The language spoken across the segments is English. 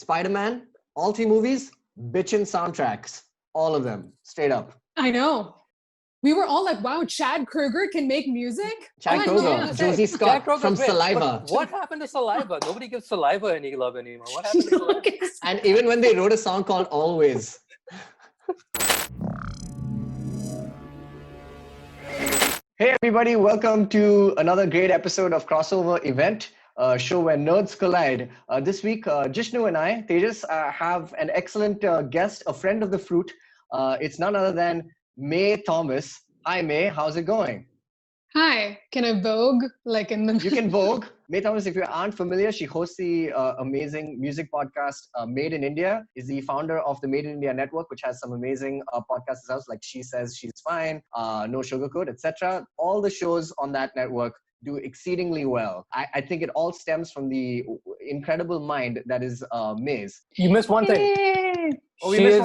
Spider-Man, all 3 movies, bitchin' soundtracks. All of them, straight up. I know. We were all like, wow, Chad Kroeger can make music? Chad Kroeger, Josie Scott from Saliva. What happened to Saliva? Nobody gives Saliva any love anymore. What happened to Saliva? And even when they wrote a song called Always. Hey everybody, welcome to another great episode of Crossover Event, a show where nerds collide. This week, Jishnu and I, Tejas, have an excellent guest, a friend of the fruit. It's none other than Mae Thomas. Hi Mae, how's it going? Hi, can I vogue? Like in the... You can vogue. Mae Thomas, if you aren't familiar, she hosts the amazing music podcast Made in India, is the founder of the Made in India network, which has some amazing podcasts as well, like She Says She's Fine, No Sugarcoat, etc. All the shows on that network do exceedingly well. I think it all stems from the incredible mind that is Mae's. You missed one thing. Yay! Oh, she is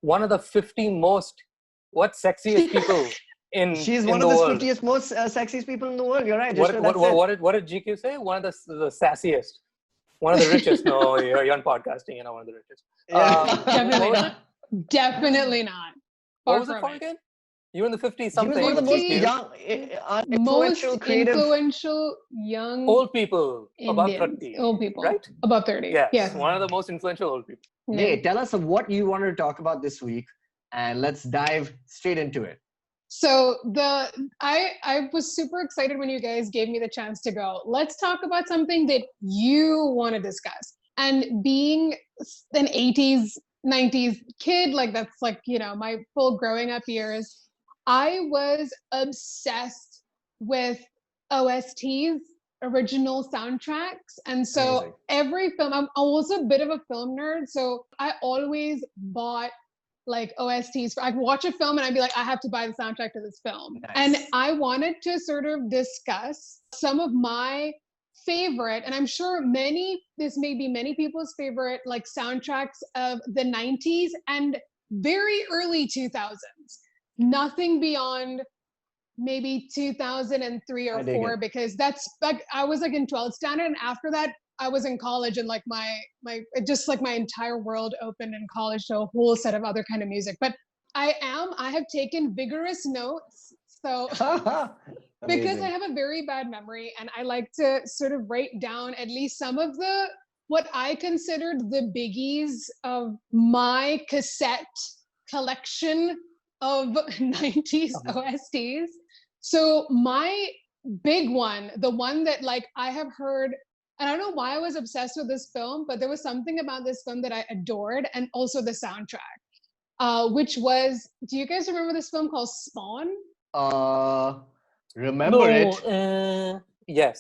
one of the 50 most sexiest people She's one of the 50th most sexiest people in the world. You're right. What did GQ say? One of the sassiest. One of the richest. No, you're on podcasting. You're not one of the richest. Definitely not. Definitely not. What was it for again? You were in the 50s something. He was one of the most young, influential young old people Indians, above 30. Old people, right? Above 30. Yes. One of the most influential old people. Hey, tell us what you wanted to talk about this week, and let's dive straight into it. So I was super excited when you guys gave me the chance to go. Let's talk about something that you want to discuss. And being an 80s, 90s kid, like that's like, my full growing up years, I was obsessed with OSTs, original soundtracks. And so every film, I'm also a bit of a film nerd. So I always bought like OSTs. I'd watch a film and I'd be like, I have to buy the soundtrack to this film. Nice. And I wanted to sort of discuss some of my favorite, and I'm sure this may be many people's favorite, like soundtracks of the 90s and very early 2000s. Nothing beyond maybe 2003 or 4, because that's like, I was like in 12th standard. And after that, I was in college, and like my entire world opened in college to a whole set of other kind of music. But I have taken vigorous notes. So because I have a very bad memory, and I like to sort of write down at least some of what I considered the biggies of my cassette collection of 90s OSTs. So my big one, the one that like I have heard, and I don't know why I was obsessed with this film, but there was something about this film that I adored, and also the soundtrack, which was, do you guys remember this film called Spawn? Remember it? Yes.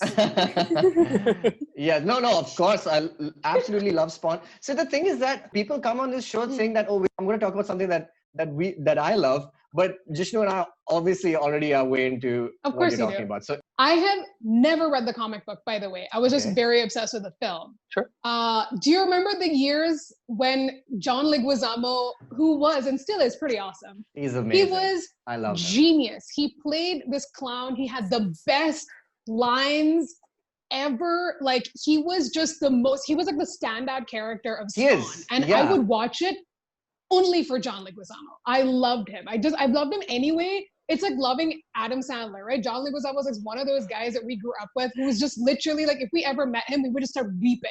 Yeah, no, of course. I absolutely love Spawn. So the thing is that people come on this show saying that, I'm going to talk about something that I love, but Jishnu and I obviously already are way into what you're talking about. So I have never read the comic book, by the way. I was just very obsessed with the film. Sure. Do you remember the years when John Leguizamo, who was and still is pretty awesome? He's amazing. He was I love genius. He played this clown. He had the best lines ever. Like he was like the standout character of Spawn. I would watch it only for John Leguizamo. I loved him. I loved him anyway. It's like loving Adam Sandler, right? John Leguizamo was like one of those guys that we grew up with who was just literally like, if we ever met him, we would just start weeping.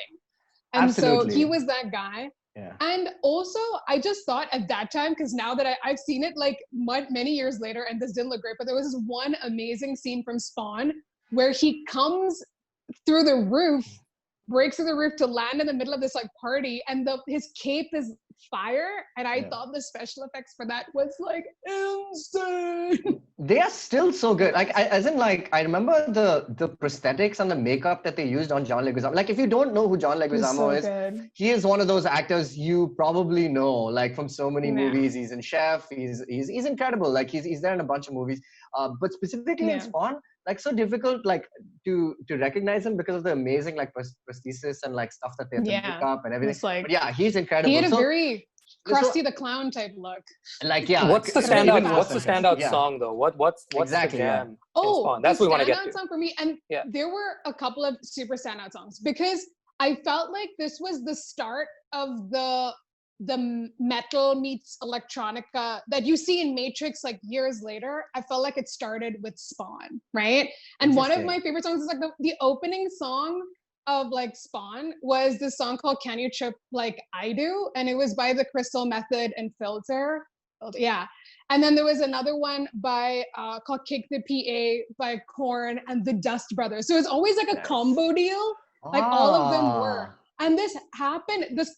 And Absolutely. So he was that guy. Yeah. And also, I just thought at that time, because now that I've seen it like many years later, and this didn't look great, but there was this one amazing scene from Spawn where he comes through the roof, breaks through the roof to land in the middle of this like party, and his cape is fire, and I thought the special effects for that was like insane. They are still so good. Like I remember the prosthetics and the makeup that they used on John Leguizamo. Like if you don't know who John Leguizamo is, he is one of those actors you probably know, like from so many movies. He's in Chef. He's incredible. Like he's there in a bunch of movies. But specifically in Spawn, like so difficult like to recognize him because of the amazing like prosthesis and like stuff that they have to pick up and everything. Like, but yeah, he's incredible. He had a very Krusty the Clown type look. Like yeah. What's the standout song though? What's exactly, the jam? Oh, that's what we want to get to. To. Song for me, and there were a couple of super standout songs because I felt like this was the start of the metal meets electronica that you see in Matrix like years later. I felt like it started with Spawn, right? And one of my favorite songs is like the opening song of like Spawn was this song called Can You Trip Like I Do? And it was by the Crystal Method and Filter. Yeah. And then there was another one by called Kick the PA by Korn and the Dust Brothers. So it's always like a combo deal. Like all of them were. And this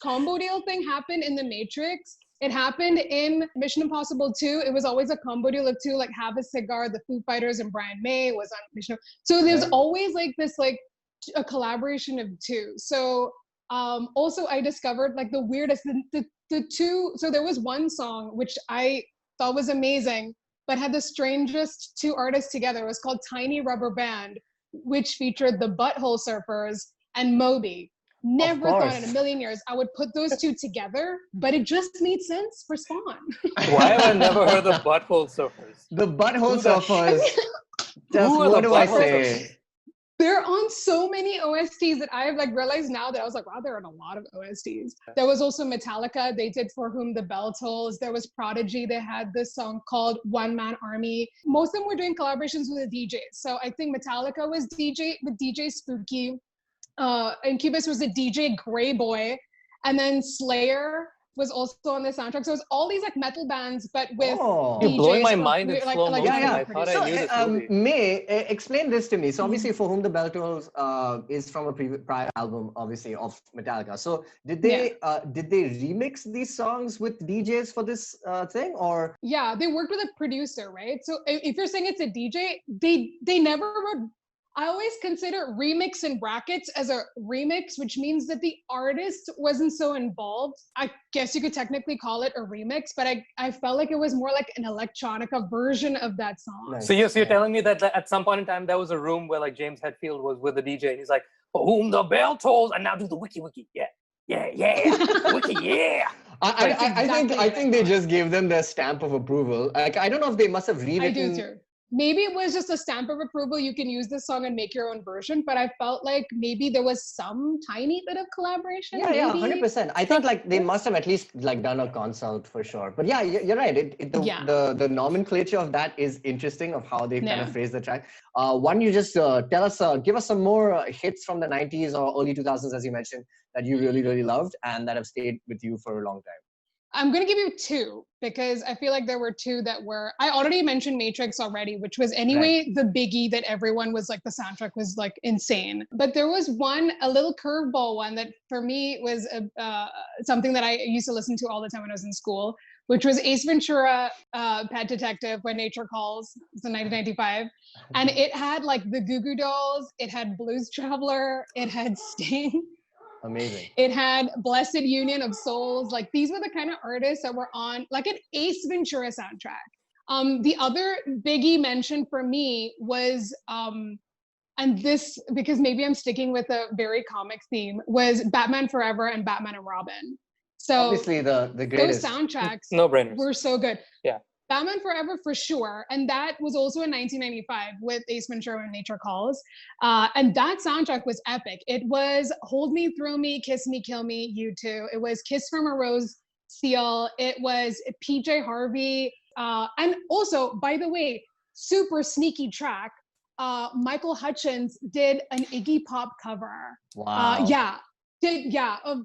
combo deal thing happened in The Matrix. It happened in Mission Impossible 2. It was always a combo deal of two, like Have a Cigar, the Foo Fighters and Brian May was on Mission. So there's always like this, like a collaboration of two. So also I discovered like the weirdest, the two, so there was one song which I thought was amazing, but had the strangest two artists together. It was called Tiny Rubber Band, which featured the Butthole Surfers and Moby. Never thought in a million years I would put those two together, but it just made sense for Spawn. Why have I never heard of Butthole Surfers? The Butthole Surfers. What do I say? They're on so many OSTs that I've like realized now that I was like, wow, there are a lot of OSTs. There was also Metallica. They did For Whom the Bell Tolls. There was Prodigy. They had this song called One Man Army. Most of them were doing collaborations with the DJs. So I think Metallica was DJ Spooky. Incubus was a DJ Grey Boy. And then Slayer was also on the soundtrack. So it was all these like metal bands, but with DJs. You're blowing my mind in like, slow motion. I thought I knew this movie. May, explain this to me. So obviously For Whom the Bell Tolls is from a prior album, obviously, of Metallica. So did they remix these songs with DJs for this thing, or? Yeah, they worked with a producer, right? So if you're saying it's a DJ, they never wrote. I always consider remix in brackets as a remix, which means that the artist wasn't so involved. I guess you could technically call it a remix, but I felt like it was more like an electronica version of that song. Nice. So you're telling me that at some point in time, there was a room where like James Hetfield was with the DJ and he's like, For Whom the Bell Tolls, and now do the wiki. Yeah. Wiki, yeah. I think they just gave them their stamp of approval. Like, I don't know if they must have rewritten. I do too. Maybe it was just a stamp of approval. You can use this song and make your own version, but I felt like maybe there was some tiny bit of collaboration. Yeah, 100%. I thought like they must have at least like done a consult for sure. But yeah, you're right. The nomenclature of that is interesting, of how they kind of phrase the track. Why don't you just give us some more hits from the 90s or early 2000s, as you mentioned, that you really, really loved and that have stayed with you for a long time. I'm going to give you two, because I feel like there were two that were, I already mentioned Matrix already, which was anyway the biggie that everyone was like, the soundtrack was like insane. But there was one, a little curveball one that for me was something that I used to listen to all the time when I was in school, which was Ace Ventura, Pet Detective, When Nature Calls. It's in 1995. And it had like the Goo Goo Dolls, it had Blues Traveler, it had Sting. Amazing. It had Blessed Union of Souls. Like, these were the kind of artists that were on like an Ace Ventura soundtrack. The other biggie mention for me was, and this, because maybe I'm sticking with a very comic theme, was Batman Forever and Batman and Robin. So obviously the greatest. Those soundtracks no-brainers were so good. Yeah. Batman Forever for sure. And that was also in 1995 with Ace Ventura and Nature Calls. And that soundtrack was epic. It was Hold Me, Thrill Me, Kiss Me, Kill Me, U2. It was Kiss from a Rose Seal. It was PJ Harvey. And also, by the way, super sneaky track. Michael Hutchence did an Iggy Pop cover. Wow. Of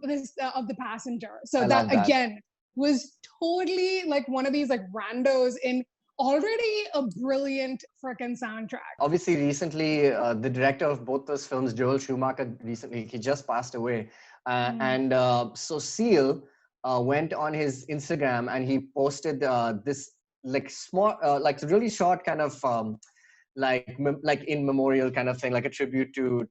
The Passenger. So that again was totally like one of these like randos in already a brilliant freaking soundtrack. Obviously, recently, the director of both those films, Joel Schumacher, he just passed away. So Seal went on his Instagram and he posted this like small, like really short kind of like in memorial kind of thing, like a tribute to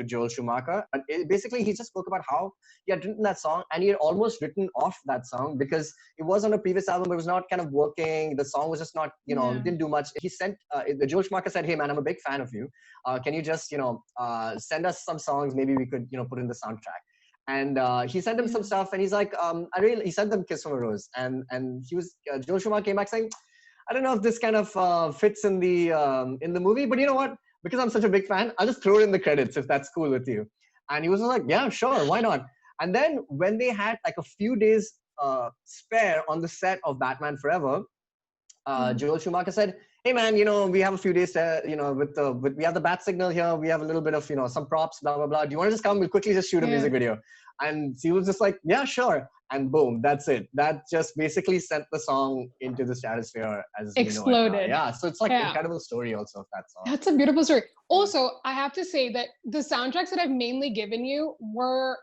Joel Schumacher. And basically, he just spoke about how he had written that song and he had almost written off that song because it was on a previous album, but it was not kind of working. The song was just not, didn't do much. He sent, Joel Schumacher said, "Hey man, I'm a big fan of you. Can you just, send us some songs? Maybe we could, put in the soundtrack." And he sent him some stuff and he's like, he sent them Kiss from a Rose. And Joel Schumacher came back saying, "I don't know if this kind of fits in the movie, but you know what? Because I'm such a big fan, I'll just throw it in the credits if that's cool with you." And he was like, yeah, sure, why not? And then when they had like a few days spare on the set of Batman Forever, Joel Schumacher said, hey man, we have a few days we have the bat signal here, we have a little bit of, some props, blah, blah, blah. Do you want to just come? We'll quickly just shoot a music video. And he was just like, yeah, sure. And boom, that's it. That just basically sent the song into the stratosphere as exploded. We know it now. Yeah, so it's like an incredible story also of that song. That's a beautiful story. Also, I have to say that the soundtracks that I've mainly given you were,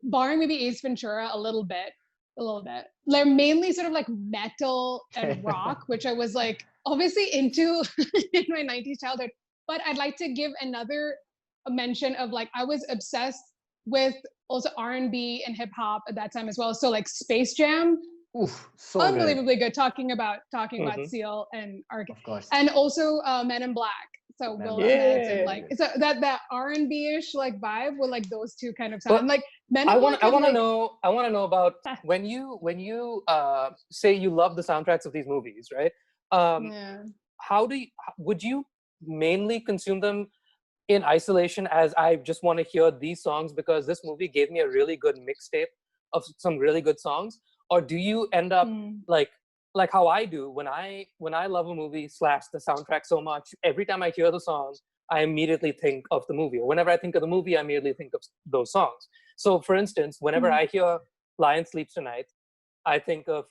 barring maybe Ace Ventura a little bit, they're mainly sort of like metal and rock, which I was like obviously into in my 90s childhood. But I'd like to give another mention of like, I was obsessed with also R&B and hip hop at that time as well. So like Space Jam, so unbelievably good. Talking about Seal and Ark, and also Men in Black. So Will Smith and like that R&B-ish like vibe with like those two kind of sound. Like Men in Black. I want to know about when you say you love the soundtracks of these movies, right? Would you mainly consume them in isolation as I just want to hear these songs because this movie gave me a really good mixtape of some really good songs? Or do you end up like how I do when I love a movie / the soundtrack so much, every time I hear the song, I immediately think of the movie. Or whenever I think of the movie, I immediately think of those songs. So for instance, whenever I hear Lion Sleeps Tonight, I think of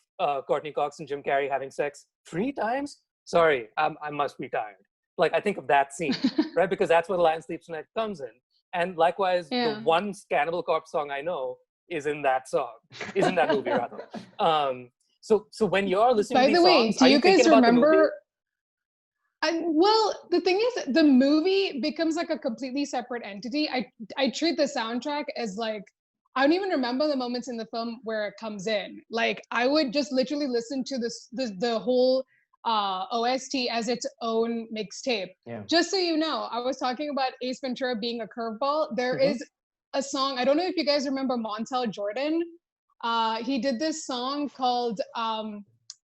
Courtney Cox and Jim Carrey having sex 3 times. Sorry, I must be tired. Like I think of that scene, right? Because that's where the Lion Sleeps Tonight comes in. And likewise, the one Cannibal Corpse song I know is in that movie rather. So when you're listening to these songs, do you guys remember? Well, the thing is, the movie becomes like a completely separate entity. I treat the soundtrack as like, I don't even remember the moments in the film where it comes in. Like I would just literally listen to the whole OST as its own mixtape. Just so you know, I was talking about Ace Ventura being a curveball. There is a song, I don't know if you guys remember Montel Jordan. He did this song called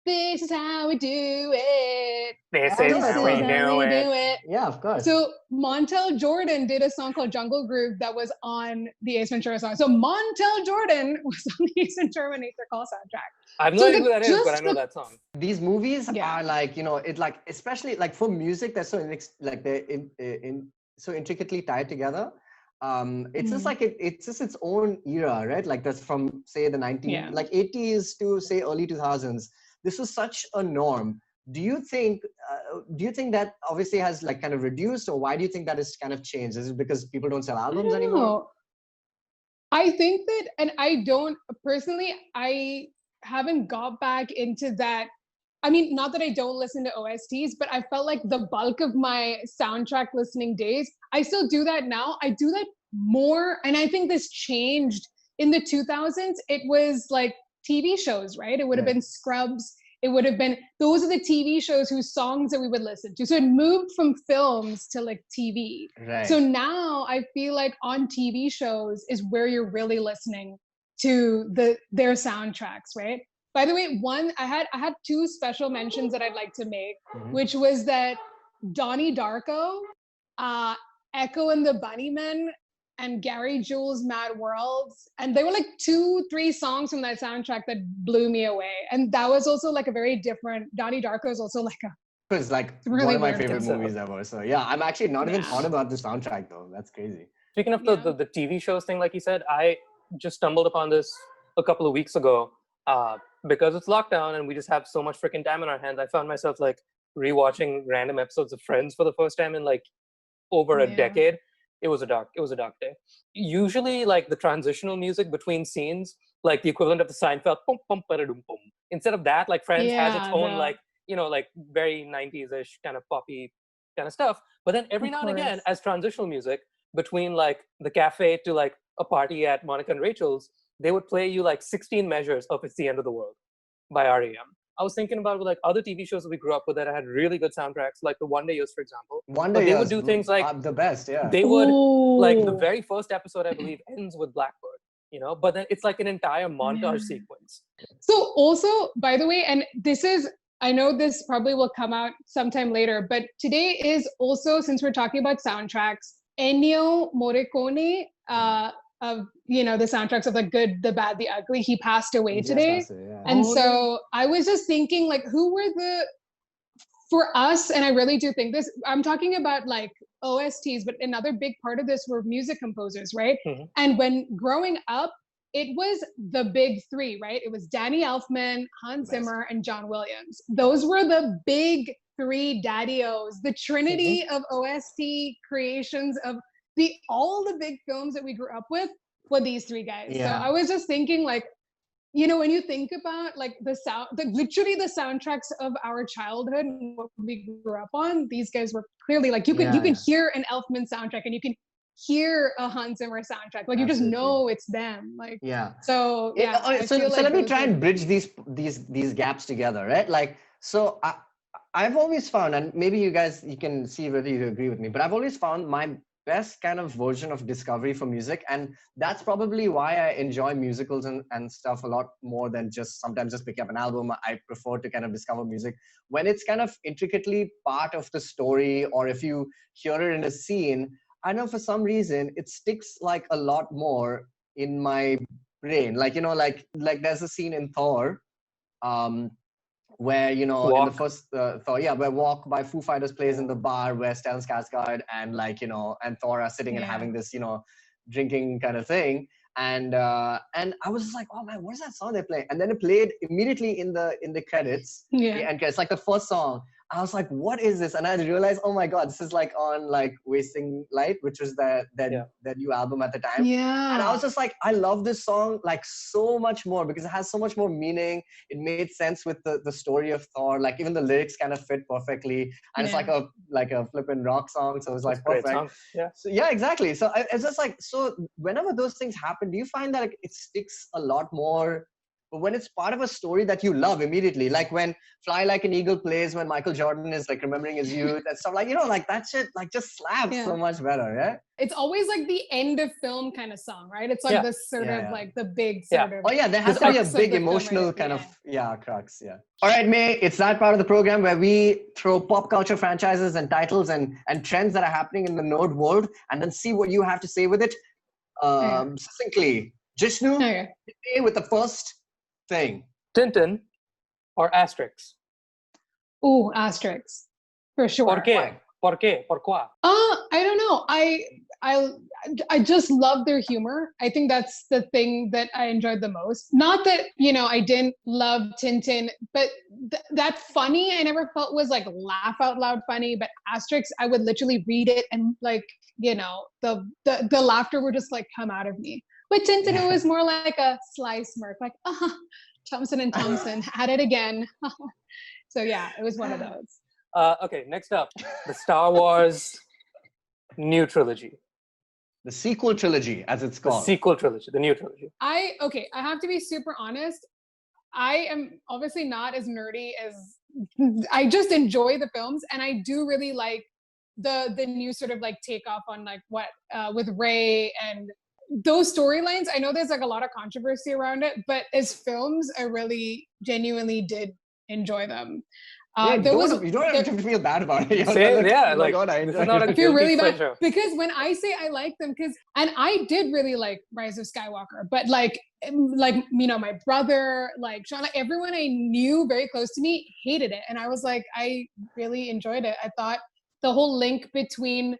This Is How We Do It. This is how we do it. Yeah, of course. So Montel Jordan did a song called Jungle Groove that was on the Ace Ventura song. So Montel Jordan was on the Ace Ventura When Nature Calls soundtrack. I've no idea who that is, but I know that song. These movies are like, it like, especially like for music that's so so intricately tied together. It's just like it's just its own era, right? Like that's from say the 80s to say early 2000s. This was such a norm. Do you think that obviously has like kind of reduced, or why do you think that has kind of changed? Is it because people don't sell albums anymore? I think that, and I don't personally, I haven't got back into that. I mean, not that I don't listen to OSTs, but I felt like the bulk of my soundtrack listening days, I still do that now. I do that more. And I think this changed in the 2000s. It was like TV shows, right? It would have been Scrubs. It would have been, those are the TV shows whose songs that we would listen to. So it moved from films to like TV. Right. So now I feel like on TV shows is where you're really listening to their soundtracks, right? By the way, I had 2 special mentions that I'd like to make, which was that Donnie Darko, Echo and the Bunnymen, and Gary Jules' Mad Worlds. And they were like 2-3 songs from that soundtrack that blew me away. And that was also like a very different, Donnie Darko is also like it's like really one of my favorite movies ever. So yeah, I'm actually not even thought about the soundtrack though. That's crazy. Speaking of the TV shows thing, like you said, I just stumbled upon this a couple of weeks ago. Because it's lockdown and we just have so much freaking time on our hands, I found myself like rewatching random episodes of Friends for the first time in like over a decade. It was a dark day. Usually like the transitional music between scenes, like the equivalent of the Seinfeld pum pum ba-da-dum pum. Instead of that, like Friends has its own like, like very 90s-ish kind of poppy kind of stuff. But then every now and again, as transitional music between like the cafe to like a party at Monica and Rachel's, they would play you like 16 measures of It's the End of the World by R.E.M. I was thinking about like other TV shows that we grew up with that had really good soundtracks, like the One Day Years, for example. They would do things like the best, They would like the very first episode, I believe, ends with Blackbird, but then it's like an entire montage sequence. So also, by the way, and this is, I know this probably will come out sometime later, but today is also, since we're talking about soundtracks, Ennio Morricone of the soundtracks of the good, the bad, the ugly. He passed away today. And so I was just thinking, like, who were for us, and I really do think this, I'm talking about like OSTs, but another big part of this were music composers, right? And when growing up, it was the big three, right? It was Danny Elfman, Hans Zimmer, and John Williams. Those were the big three daddy-os, the trinity of OST creations of all the big films that we grew up with were these three guys. So I was just thinking, like, when you think about like literally the soundtracks of our childhood and what we grew up on, these guys were clearly like, you can hear an Elfman soundtrack and you can hear a Hans Zimmer soundtrack. Like, you just know it's them. Like, so let me try and bridge these gaps together, right? Like, so I've always found, and maybe you can see whether you agree with me, but I've always found my best kind of version of discovery for music, and that's probably why I enjoy musicals and stuff a lot more than sometimes just pick up an album. I prefer to kind of discover music when it's kind of intricately part of the story, or if you hear it in a scene, I know for some reason it sticks like a lot more in my brain. Like, like there's a scene in Thor, where, in the first Thor, where Walk by Foo Fighters plays in the bar where Stellan Skarsgård and and Thor are sitting and having this, drinking kind of thing. And I was just like, oh man, what is that song they play? And then it played immediately in the credits. And it's like the first song. I was like, what is this? And I realized, oh my God, this is like on like Wasting Light, which was that new album at the time. And I was just like, I love this song like so much more because it has so much more meaning. It made sense with the story of Thor. Like even the lyrics kind of fit perfectly. And it's like a flippin' rock song. So it was like perfect. So, exactly. So it's just like, so whenever those things happen, do you find that it sticks a lot more? But when it's part of a story that you love immediately, like when Fly Like an Eagle plays, when Michael Jordan is like remembering his youth and stuff, like, like that shit like just slaps so much better, yeah? It's always like the end of film kind of song, right? It's like this sort of like the big sort of... Oh yeah, there has to be a big emotional kind of, crux, All right, Mae, it's that part of the program where we throw pop culture franchises and titles and trends that are happening in the nerd world and then see what you have to say with it succinctly. Jishnu, with the first thing. Tintin or Asterix? Ooh, Asterix. For sure. ¿Por qué? ¿Por qué? ¿Por quoi? I don't know. I just love their humor. I think that's the thing that I enjoyed the most. Not that, I didn't love Tintin, but that funny I never felt was like laugh out loud funny, but Asterix, I would literally read it and like, the laughter would just like come out of me. With Tintin, it was more like a sly smirk, like, Thompson and Thompson at it again. So yeah, it was one of those. Okay, next up, the Star Wars new trilogy. The sequel trilogy, as it's called. The sequel trilogy, the new trilogy. I have to be super honest. I am obviously not as nerdy as, I just enjoy the films, and I do really like the new sort of like takeoff on like what with Rey and those storylines. I know there's like a lot of controversy around it, but as films, I really genuinely did enjoy them. You don't have to feel bad about it. I feel really bad because when I say I like them, and I did really like Rise of Skywalker, but like my brother, like Sean, like everyone I knew very close to me hated it, and I was like, I really enjoyed it. I thought the whole link between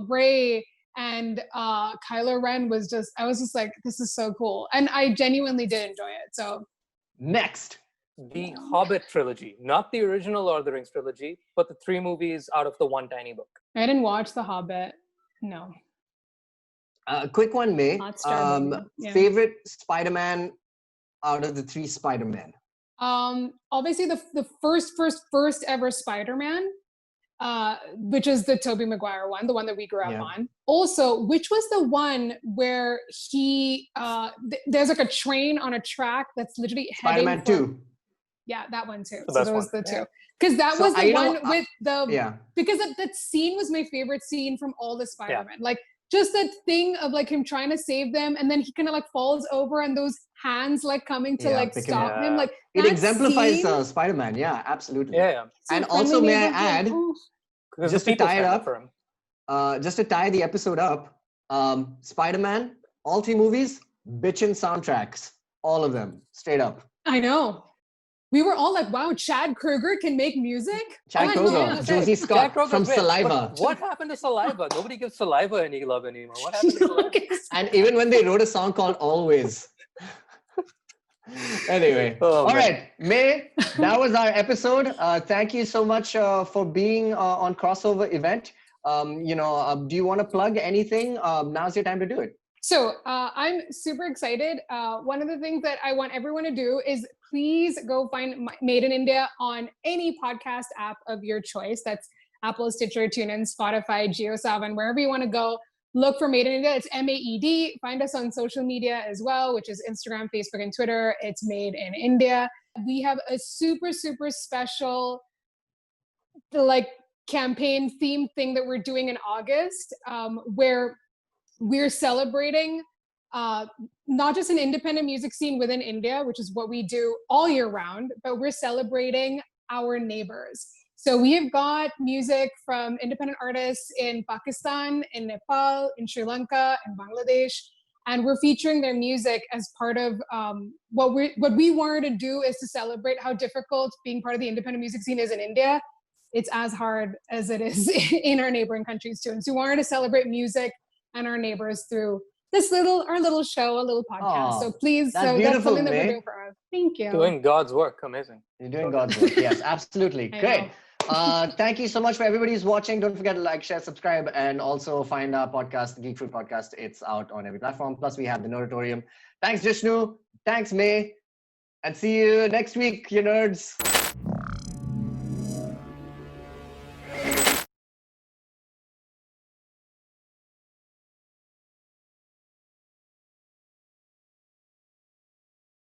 Rey and Kylo Ren was just, I was just like, this is so cool. And I genuinely did enjoy it. So next, the Hobbit trilogy, not the original Lord of the Rings trilogy, but the 3 movies out of the one tiny book. I didn't watch The Hobbit. No. Quick one, Mae. Favorite Spider-Man out of the 3 Spider-Men? Obviously the first ever Spider-Man. Which is the Tobey Maguire one, the one that we grew up on. Also, which was the one where he there's like a train on a track that's literally Spider-Man 2. Yeah, that one too. So those the two. Because that was the one with the because that scene was my favorite scene from all the Spider-Man. Like just that thing of like him trying to save them, and then he kind of like falls over, and those hands like coming to like stop him. Like it exemplifies Spider-Man. Yeah, absolutely. Yeah. And also, may I add, just to tie it up, just to tie the episode up, Spider-Man, all 3 movies, bitchin' soundtracks. All of them, straight up. I know. We were all like, wow, Chad Kroeger can make music? Chad Kroeger, Josie Scott from Saliva. What happened to Saliva? Nobody gives Saliva any love anymore. What happened to Saliva? And even when they wrote a song called Always. Anyway, all right, Mae, that was our episode. Thank you so much for being on Crossover event. Do you want to plug anything? Now's your time to do it. So I'm super excited. One of the things that I want everyone to do is please go find Made in India on any podcast app of your choice. That's Apple, Stitcher, TuneIn, Spotify, JioSaavn, wherever you want to go. Look for Made in India. It's MAED. Find us on social media as well, which is Instagram, Facebook, and Twitter. It's Made in India. We have a super, super special campaign theme thing that we're doing in August, where we're celebrating not just an independent music scene within India, which is what we do all year round, but we're celebrating our neighbors. So we have got music from independent artists in Pakistan, in Nepal, in Sri Lanka, in Bangladesh, and we're featuring their music as part of what we wanted to do is to celebrate how difficult being part of the independent music scene is in India. It's as hard as it is in our neighboring countries too. And so we wanted to celebrate music and our neighbors through our little show, a little podcast. Aww, so please, that's something that we're doing for us. Thank you. Doing God's work. Amazing. You're doing God's work. Yes, absolutely. Great. Thank you so much for everybody who's watching. Don't forget to like, share, subscribe, and also find our podcast, the Geek Fruit Podcast. It's out on every platform. Plus, we have the Notatorium. Thanks, Jishnu. Thanks, Mae. And see you next week, you nerds.